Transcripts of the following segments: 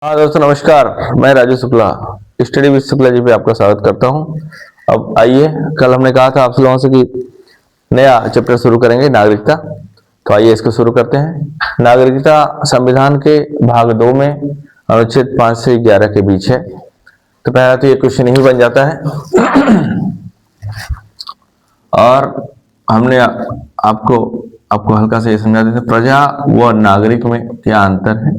हाँ दोस्तों नमस्कार। मैं राजू शुक्ला स्टडी विद शुक्ला जी पे आपका स्वागत करता हूँ। अब आइए, कल हमने कहा था आप लोगों से कि नया चैप्टर शुरू करेंगे नागरिकता। तो आइए इसको शुरू करते हैं। नागरिकता संविधान के भाग 2 में अनुच्छेद 5 से 11 के बीच है। तो पहला तो ये क्वेश्चन ही बन जाता है। और हमने आपको आपको हल्का से ये समझा देते, प्रजा व नागरिक में क्या अंतर है।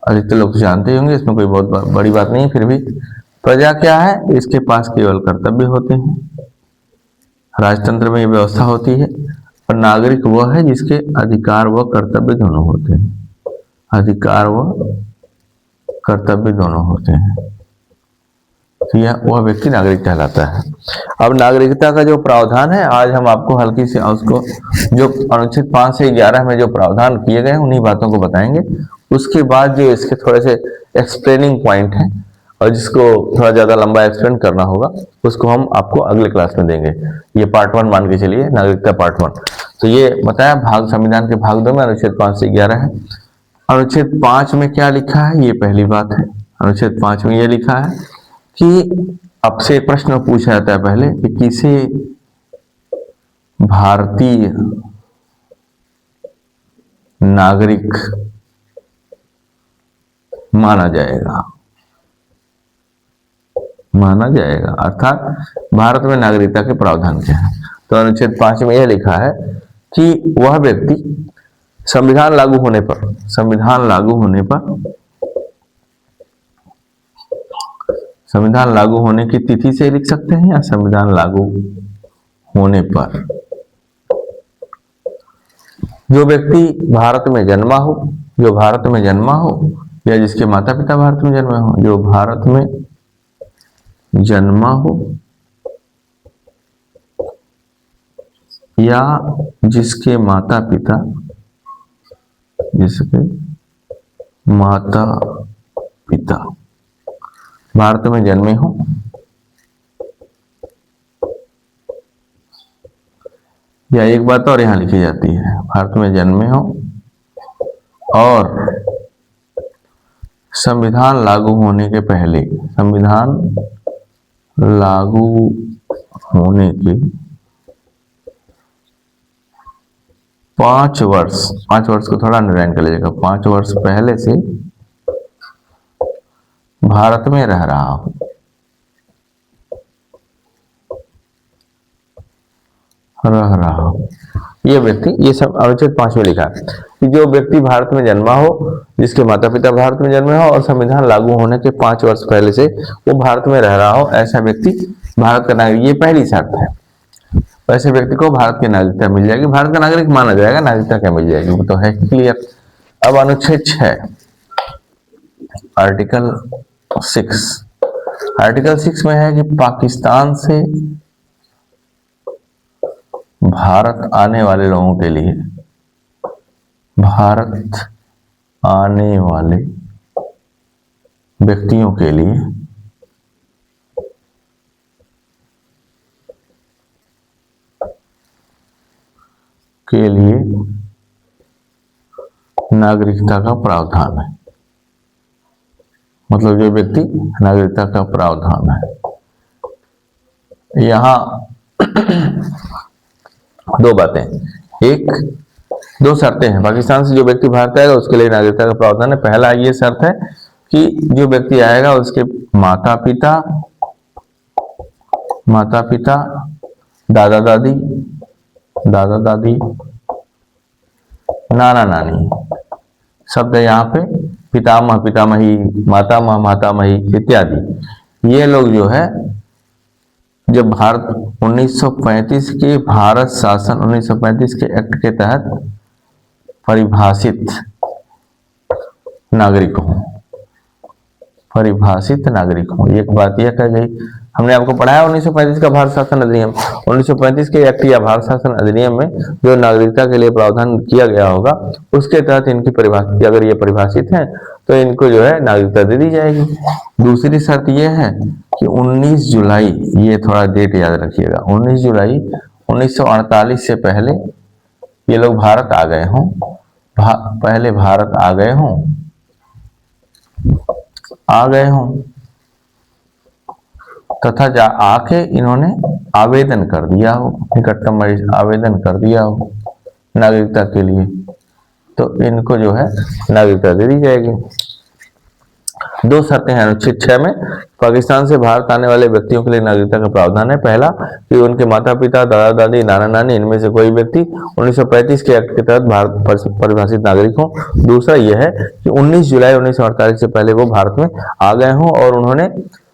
अधिकतर लोग तो जानते ही होंगे, इसमें कोई बहुत बड़ी बात नहीं है। फिर भी प्रजा क्या है, इसके पास केवल कर्तव्य होते हैं। राजतंत्र में ये व्यवस्था होती है। और नागरिक वह है जिसके अधिकार व कर्तव्य दोनों होते हैं। अधिकार व कर्तव्य दोनों होते हैं, तो यह वह व्यक्ति नागरिक कहलाता है। अब नागरिकता का जो प्रावधान है, आज हम आपको हल्की से उसको जो अनुच्छेद 5 से 11 में जो प्रावधान किए गए हैं उन्हीं बातों को बताएंगे। उसके बाद जो इसके थोड़े से एक्सप्लेनिंग पॉइंट हैं और जिसको थोड़ा ज्यादा लंबा एक्सप्लेन करना होगा उसको हम आपको अगले क्लास में देंगे। ये पार्ट 1 मान के चलिए, नागरिकता पार्ट 1। तो ये बताया भाग संविधान के भाग 2 में अनुच्छेद 5 से 11 है। अनुच्छेद 5 में क्या लिखा है, ये पहली बात है। अनुच्छेद 5 में यह लिखा है कि आपसे प्रश्न पूछा जाता है पहले कि किसे भारतीय नागरिक माना जाएगा, अर्थात भारत में नागरिकता के प्रावधान क्या है। तो अनुच्छेद 5 में यह लिखा है कि वह व्यक्ति संविधान लागू होने की तिथि से लिख सकते हैं या संविधान लागू होने पर जो व्यक्ति भारत में जन्मा हो या जिसके माता पिता भारत में जन्मे हो, जो भारत में जन्मा हो या जिसके माता पिता भारत में जन्मे हो, या एक बात और यहां लिखी जाती है, भारत में जन्मे हो और संविधान लागू होने के 5 वर्ष को थोड़ा अंडरलाइन कर लीजिएगा, 5 वर्ष पहले से भारत में रह रहा हो। ये व्यक्ति, ये सब अनुच्छेद 5 में लिखा है कि जो व्यक्ति भारत में जन्मा हो, जिसके माता पिता भारत में जन्मे हो और संविधान लागू होने के 5 वर्ष पहले से वो भारत में रह रहा हो, ऐसा व्यक्ति भारत का नागरिक। ये पहली शर्त है। वैसे व्यक्ति को भारत की नागरिकता मिल जाएगी, भारत का नागरिक माना जाएगा, नागरिकता क्या मिल जाएगी वो तो है क्लियर। अब अनुच्छेद 6 आर्टिकल 6 में है कि पाकिस्तान से भारत आने वाले लोगों के लिए, भारत आने वाले व्यक्तियों के लिए नागरिकता का प्रावधान है। मतलब जो व्यक्ति नागरिकता का प्रावधान है, यहां दो बातें, दो शर्तें हैं। पाकिस्तान से जो व्यक्ति भारत आएगा उसके लिए नागरिकता का प्रावधान है। पहला ये शर्त है कि जो व्यक्ति आएगा उसके माता पिता, दादा दादी, नाना नानी, शब्द यहाँ पे पितामह पितामही, मातामह मातामही इत्यादि, ये लोग जो है जब भारत 1935 के भारत शासन 1935 के एक्ट के तहत परिभाषित नागरिक हो। एक बात यह कह गई, हमने आपको पढ़ाया 1935 का भारत शासन अधिनियम, 1935 के एक्ट या भारत शासन अधिनियम में जो नागरिकता के लिए प्रावधान किया गया होगा उसके तहत इनकी परिभाषित, अगर ये परिभाषित है तो इनको जो है नागरिकता दे दी जाएगी। दूसरी शर्त यह है कि 19 जुलाई, ये थोड़ा डेट याद रखिएगा, 19 जुलाई 1948 से पहले ये लोग भारत आ गए हों, आ गए हों तथा आके इन्होंने आवेदन कर दिया हो, निकटतम आवेदन कर दिया हो नागरिकता के लिए, तो इनको जो है नागरिकता दे दी जाएगी। दो शर्तें हैं अनुच्छेद 6 में। पाकिस्तान से भारत आने वाले व्यक्तियों के लिए नागरिकता का प्रावधान है। पहला कि उनके माता पिता, दादा दादी, नाना नानी इनमें से कोई व्यक्ति 1935 के एक्ट के तहत भारत परिभाषित नागरिक हो। दूसरा यह है कि 19 जुलाई 1948 से पहले वो भारत में आ गए हों और उन्होंने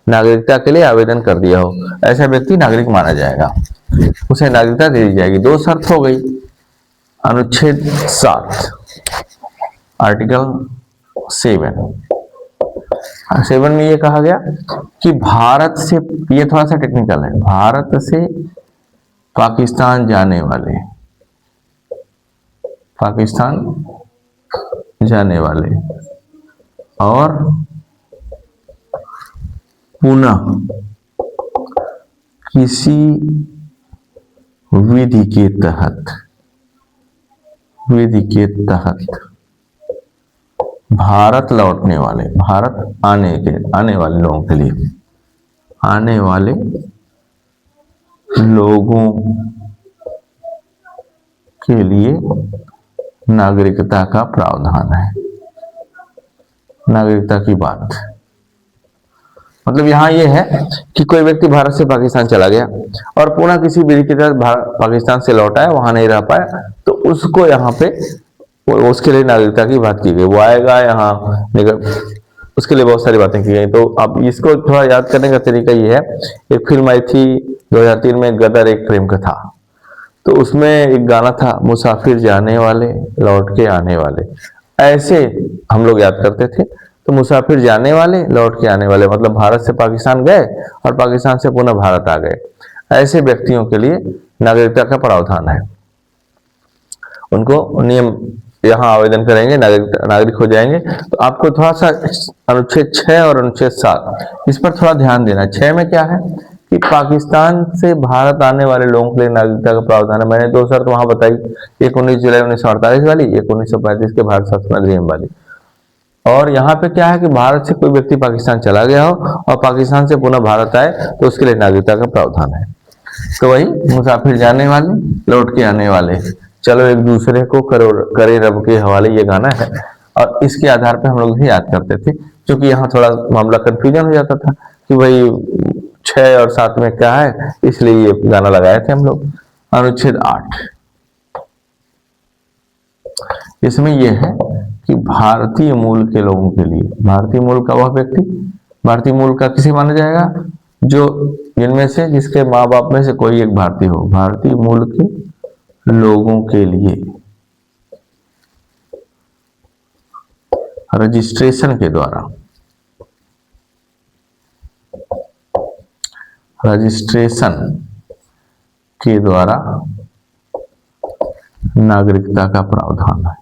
नागरिकता के लिए आवेदन कर दिया हो, ऐसा व्यक्ति नागरिक माना जाएगा, उसे नागरिकता दे दी जाएगी। दो शर्त हो गई। अनुच्छेद 7 आर्टिकल 7 में ये कहा गया कि भारत से, ये थोड़ा सा टेक्निकल है, भारत से पाकिस्तान जाने वाले, और पुनः किसी विधि के तहत भारत लौटने वाले, भारत आने वाले लोगों के लिए, आने वाले लोगों के लिए नागरिकता का प्रावधान है। नागरिकता की बात मतलब यहां यह है कि कोई व्यक्ति भारत से पाकिस्तान चला गया और पुनः किसी विधि के तहत पाकिस्तान से लौटा है, वहां नहीं रह पाया, तो उसको यहाँ पे उसके लिए नागरिकता की बात की गई। वो आएगा यहाँ, उसके लिए बहुत सारी बातें की गई। तो अब इसको थोड़ा याद करने का तरीका ये है, एक फिल्म आई थी 2003 में, गदर एक प्रेम कथा, तो उसमें एक गाना था, मुसाफिर जाने वाले लौट के आने वाले, ऐसे हम लोग याद करते थे। तो मुसाफिर जाने वाले लौट के आने वाले मतलब भारत से पाकिस्तान गए और पाकिस्तान से पुनः भारत आ गए, ऐसे व्यक्तियों के लिए नागरिकता का प्रावधान है। उनको नियम, यहाँ आवेदन करेंगे, नागरिक हो जाएंगे। तो आपको थोड़ा सा अनुच्छेद 6 और अनुच्छेद 7 इस पर थोड़ा ध्यान देना। 6 में क्या है कि पाकिस्तान से भारत आने वाले लोगों के लिए नागरिकता का प्रावधान है। मैंने दो शर्त वहां बताई, एक 19 जुलाई 1948 वाली, एक 1935 के भारत शासन अधिनियम वाली। और यहाँ पे क्या है कि भारत से कोई व्यक्ति पाकिस्तान चला गया हो और पाकिस्तान से पुनः भारत आए तो उसके लिए नागरिकता का प्रावधान है। तो वही मुसाफिर जाने वाले लौट के आने वाले, चलो एक दूसरे को करे रब के हवाले, ये गाना है और इसके आधार पे हम लोग याद करते थे, क्योंकि यहाँ थोड़ा मामला कंफ्यूजन हो जाता था कि भाई 6 और 7 में क्या है, इसलिए ये गाना लगाए थे हम लोग। अनुच्छेद 8 इसमें यह है कि भारतीय मूल के लोगों के लिए, भारतीय मूल का वह व्यक्ति, भारतीय मूल का किसे माना जाएगा, जो जिनमें से जिसके माँ बाप में से कोई एक भारतीय हो, भारतीय मूल के लोगों के लिए रजिस्ट्रेशन के द्वारा, नागरिकता का प्रावधान है।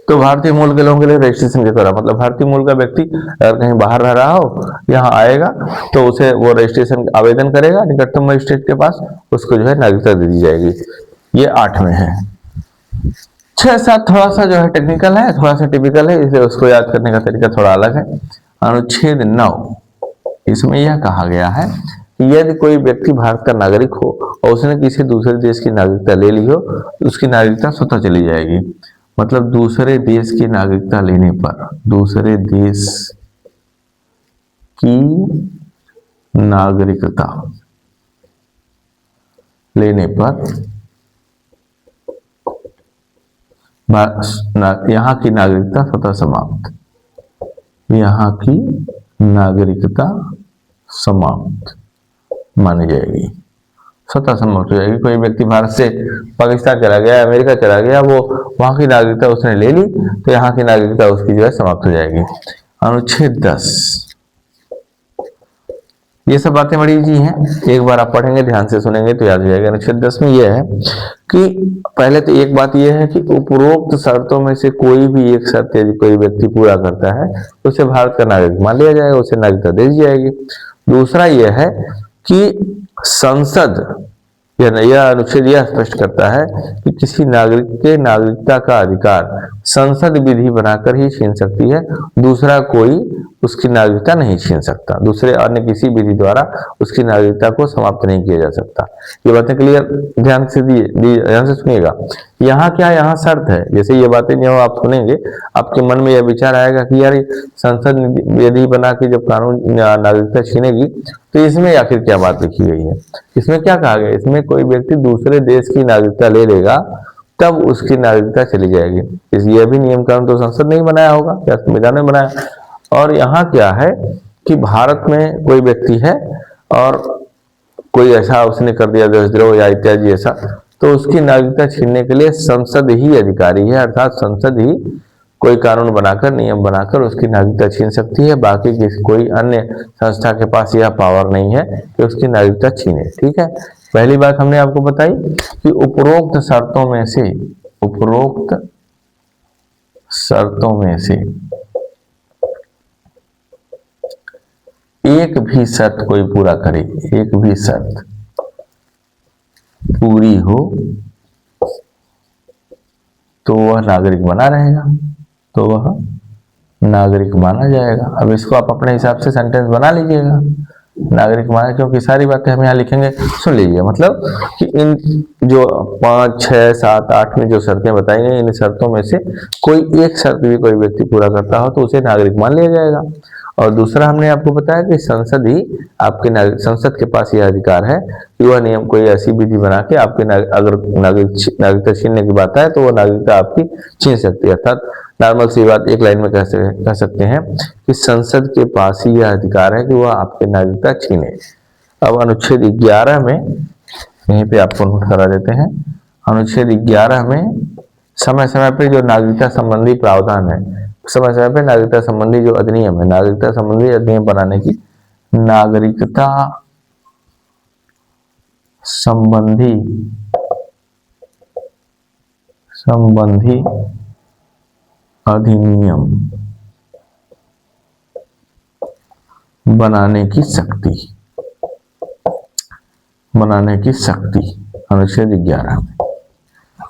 तो भारतीय मूल के लोगों के लिए रजिस्ट्रेशन के द्वारा मतलब भारतीय मूल का व्यक्ति अगर कहीं बाहर रह रहा हो, यहाँ आएगा तो उसे वो रजिस्ट्रेशन आवेदन करेगा निकटतम मजिस्ट्रेट के पास, उसको जो है नागरिकता दे दी जाएगी। ये 8 में है। 6-7 थोड़ा सा जो है टेक्निकल है, थोड़ा सा टिपिकल है, इसलिए उसको याद करने का तरीका थोड़ा अलग है। अनुच्छेद 9 इसमें यह कहा गया है कि यदि कोई व्यक्ति भारत का नागरिक हो और उसने किसी दूसरे देश की नागरिकता ले ली हो, तो उसकी नागरिकता स्वतः चली जाएगी। मतलब दूसरे देश की नागरिकता लेने पर, दूसरे देश की नागरिकता लेने पर यहाँ की नागरिकता स्वतः समाप्त, यहाँ की नागरिकता समाप्त मानी जाएगी, स्वतः समाप्त हो जाएगी। कोई व्यक्ति भारत से पाकिस्तान चला गया, अमेरिका चला गया, वो वहां की नागरिकता उसने ले ली, तो यहाँ की नागरिकता उसकी जो है समाप्त हो जाएगी। अनुच्छेद 10 ये सब बातें बड़ी इजी हैं, एक बार आप पढ़ेंगे, ध्यान से सुनेंगे तो याद हो जाएगा। अनुच्छेद 10 में यह है कि पहले तो एक बात यह है कि उपरोक्त शर्तों में से कोई भी एक शर्त यदि कोई व्यक्ति पूरा करता है तो उसे भारत का नागरिक मान लिया जाएगा, उसे नागरिकता दे दी जाएगी। दूसरा यह है कि संसद यह अनुच्छेद यह स्पष्ट करता है कि किसी नागरिक के नागरिकता का अधिकार संसद विधि बनाकर ही छीन सकती है, दूसरा कोई उसकी नागरिकता नहीं छीन सकता, दूसरे अन्य किसी विधि द्वारा उसकी नागरिकता को समाप्त नहीं किया जा सकता। ये बातें क्लियर ध्यान से ध्यान से सुनिएगा। यहाँ क्या, यहाँ शर्त है। जैसे ये बातें जब आप सुनेंगे आपके मन में यह विचार आएगा कि यार संसद विधि बना के जब कानून नागरिकता छीनेगी तो इसमें आखिर क्या बात लिखी गई है, इसमें क्या कहा गया, इसमें कोई व्यक्ति दूसरे देश की नागरिकता ले लेगा तब उसकी नागरिकता चली जाएगी। इस ये भी नियम कानून तो संसद ने ही बनाया होगा या संविधान ने बनाया। और यहाँ क्या है कि भारत में कोई व्यक्ति है और कोई ऐसा उसने कर दिया देशद्रोह या इत्यादि ऐसा, तो उसकी नागरिकता छीनने के लिए संसद ही अधिकारी है, अर्थात संसद ही कोई कानून बनाकर नियम बनाकर उसकी नागरिकता छीन सकती है। बाकी किसी कोई अन्य संस्था के पास यह पावर नहीं है कि उसकी नागरिकता छीने। ठीक है, पहली बात हमने आपको बताई कि उपरोक्त शर्तों में से एक भी शर्त कोई पूरा करे, एक भी शर्त पूरी हो तो वह नागरिक बना रहेगा, तो वह नागरिक माना जाएगा। अब इसको आप अपने हिसाब से सेंटेंस बना लीजिएगा, नागरिक माना, क्योंकि सारी बातें हम यहाँ लिखेंगे। सुन लीजिए, मतलब कि इन जो 5, 6, 7, 8 में जो शर्तें बताई गई, इन शर्तों में से कोई एक शर्त भी कोई व्यक्ति पूरा करता हो तो उसे नागरिक मान लिया जाएगा। और दूसरा हमने आपको बताया कि संसद ही आपके संसद के पास यह अधिकार है कि वह नियम कोई ऐसी विधि बना के आपके अगर नागरिकता छीनने की बात है तो वह नागरिकता आपकी छीन सकती है। अर्थात नॉर्मल सी बात एक लाइन में कह सकते हैं कि संसद के पास ही यह अधिकार है कि वह आपके नागरिकता छीने। अब अनुच्छेद 11 में यहीं पे आपको नोट करा देते हैं। अनुच्छेद 11 में समय समय पे जो नागरिकता संबंधी प्रावधान है, समय समय पे नागरिकता संबंधी जो अधिनियम है, नागरिकता संबंधी अधिनियम बनाने की नागरिकता संबंधी अधिनियम बनाने की शक्ति अनुच्छेद 11 में,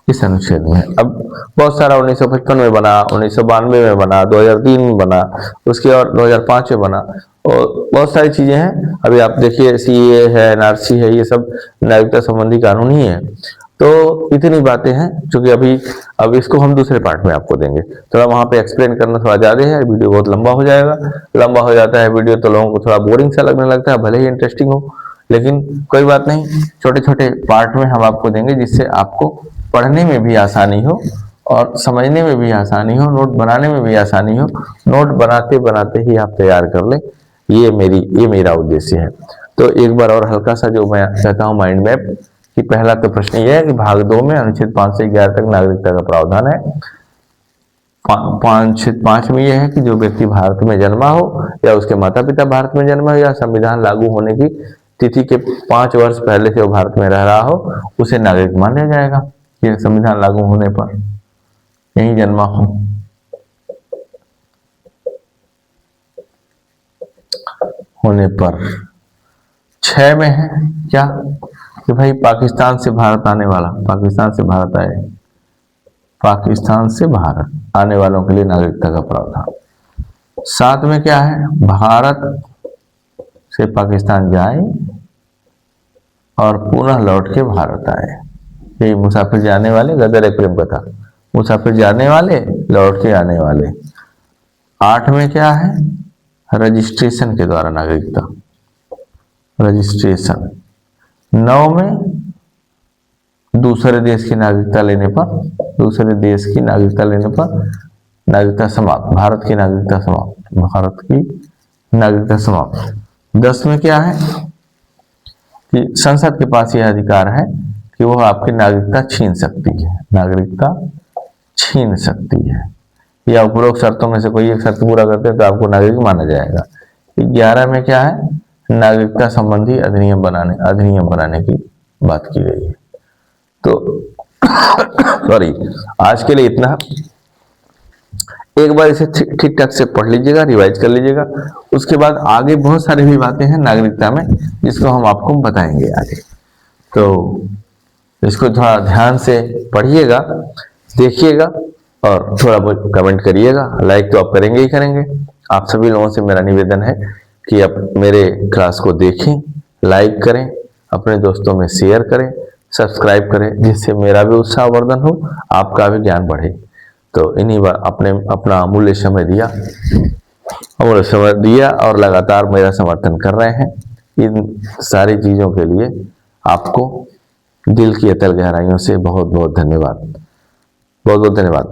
इस अनुच्छेद में। अब बहुत सारा 1955 में बना, 1992 में बना, 2003 में बना, उसके और 2005 में बना, और बहुत सारी चीजें हैं। अभी आप देखिए सीए है, एनआरसी है, ये सब नागरिकता संबंधी कानून ही है। तो इतनी बातें हैं क्योंकि अब इसको हम दूसरे पार्ट में आपको देंगे। थोड़ा वहां पे एक्सप्लेन करना थोड़ा ज्यादा है, वीडियो बहुत लंबा हो जाएगा। लंबा हो जाता है वीडियो तो लोगों को थोड़ा बोरिंग सा लगने लगता है, भले ही इंटरेस्टिंग हो, लेकिन कोई बात नहीं, छोटे छोटे पार्ट में हम आपको देंगे जिससे आपको पढ़ने में भी आसानी हो और समझने में भी आसानी हो, नोट बनाने में भी आसानी हो। नोट बनाते बनाते ही आप तैयार कर लें, ये मेरा उद्देश्य है। तो एक बार और हल्का सा जो मैं कहता हूँ माइंड मैप, कि पहला तो प्रश्न ये है कि भाग 2 में अनुच्छेद 5 से 11 तक नागरिकता का प्रावधान है। 5 में यह है कि जो व्यक्ति भारत में जन्मा हो या उसके माता पिता भारत में जन्मा हो या संविधान लागू होने की तिथि के 5 वर्ष पहले से वो भारत में रह रहा हो, उसे नागरिक मान लिया जाएगा कि संविधान लागू होने पर यहीं जन्मा हो। होने पर 6 में है क्या कि भाई पाकिस्तान से भारत आने वाला, पाकिस्तान से भारत आने वालों के लिए नागरिकता का प्रावधान। 7 में क्या है, भारत से पाकिस्तान जाए और पुनः लौट के भारत आए। ये मुसाफिर जाने वाले, गदर एक प्रेम कथा, मुसाफिर जाने वाले लौट के आने वाले। 8 में क्या है, रजिस्ट्रेशन के द्वारा नागरिकता, रजिस्ट्रेशन। 9 में दूसरे देश की नागरिकता लेने पर, नागरिकता समाप्त, भारत की नागरिकता समाप्त। 10 में क्या है कि संसद के पास यह अधिकार है कि वह आपकी नागरिकता छीन सकती है, या उपरोक्त शर्तों में से कोई एक शर्त पूरा करते हैं तो आपको नागरिक माना जाएगा। 11 में क्या है, नागरिकता संबंधी अधिनियम बनाने की बात की गई है। तो सॉरी, आज के लिए इतना। एक बार इसे ठीक ठाक से पढ़ लीजिएगा, रिवाइज कर लीजिएगा, उसके बाद आगे बहुत सारी भी बातें हैं नागरिकता में जिसको हम आपको बताएंगे आगे। तो इसको थोड़ा ध्यान से पढ़िएगा, देखिएगा और थोड़ा बहुत कमेंट करिएगा। लाइक तो आप करेंगे ही करेंगे। आप सभी लोगों से मेरा निवेदन है कि आप मेरे क्लास को देखें, लाइक करें, अपने दोस्तों में शेयर करें, सब्सक्राइब करें, जिससे मेरा भी उत्साहवर्धन हो, आपका भी ज्ञान बढ़े। तो इन्हीं बार आपने अपना अमूल्य समय दिया और लगातार मेरा समर्थन कर रहे हैं। इन सारी चीज़ों के लिए आपको दिल की अतल गहराइयों से बहुत बहुत धन्यवाद, बहुत बहुत धन्यवाद।